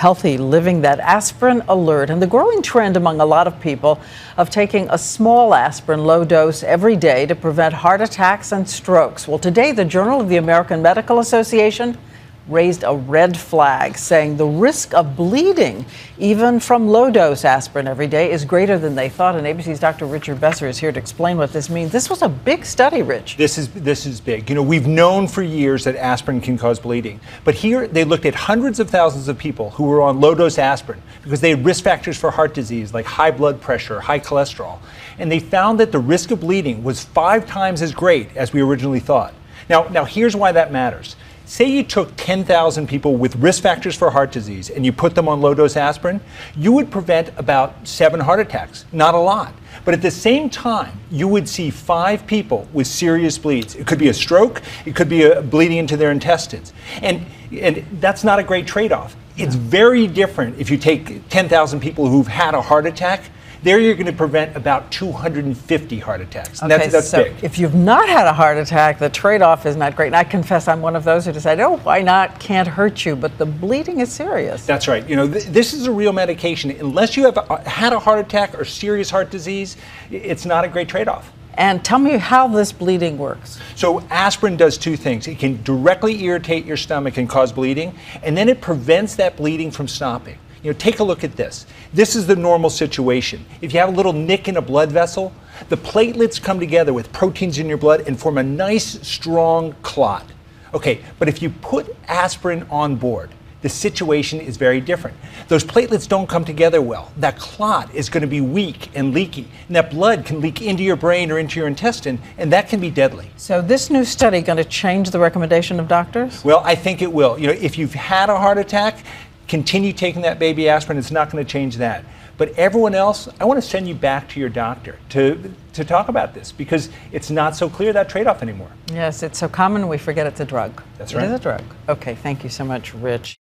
healthy living, that aspirin alert, and the growing trend among a lot of people of taking a small aspirin, low dose, every day to prevent heart attacks and strokes. Well, today, the Journal of the American Medical Association raised a red flag, saying the risk of bleeding, even from low-dose aspirin every day, is greater than they thought. And ABC's Dr. Richard Besser is here to explain what this means. This was a big study, Rich. This is big. You know, we've known for years that aspirin can cause bleeding. But here they looked at hundreds of thousands of people who were on low-dose aspirin because they had risk factors for heart disease like high blood pressure, high cholesterol. And they found that the risk of bleeding was 5 times as great as we originally thought. Now here's why that matters. Say you took 10,000 people with risk factors for heart disease and you put them on low-dose aspirin, you would prevent about 7 heart attacks. Not a lot. But at the same time, you would see 5 people with serious bleeds. It could be a stroke, it could be a bleeding into their intestines. And that's not a great trade-off. It's very different if you take 10,000 people who've had a heart attack. There you're going to prevent about 250 heart attacks. And okay, that's so big. If you've not had a heart attack, the trade-off is not great. And I confess I'm one of those who decide, oh, why not? Can't hurt you. But the bleeding is serious. That's right. You know, this is a real medication. Unless you have had a heart attack or serious heart disease, it's not a great trade-off. And tell me how this bleeding works. So aspirin does 2 things. It can directly irritate your stomach and cause bleeding, and then it prevents that bleeding from stopping. You know, take a look at this. This is the normal situation. If you have a little nick in a blood vessel, the platelets come together with proteins in your blood and form a nice, strong clot. Okay, but if you put aspirin on board, the situation is very different. Those platelets don't come together well. That clot is going to be weak and leaky, and that blood can leak into your brain or into your intestine, and that can be deadly. So this new study going to change the recommendation of doctors? Well, I think it will. You know, if you've had a heart attack, continue taking that baby aspirin. It's not going to change that. But everyone else, I want to send you back to your doctor to talk about this, because it's not so clear, that trade-off anymore. Yes, it's so common we forget it's a drug. That's right. It is a drug. Okay, thank you so much, Rich.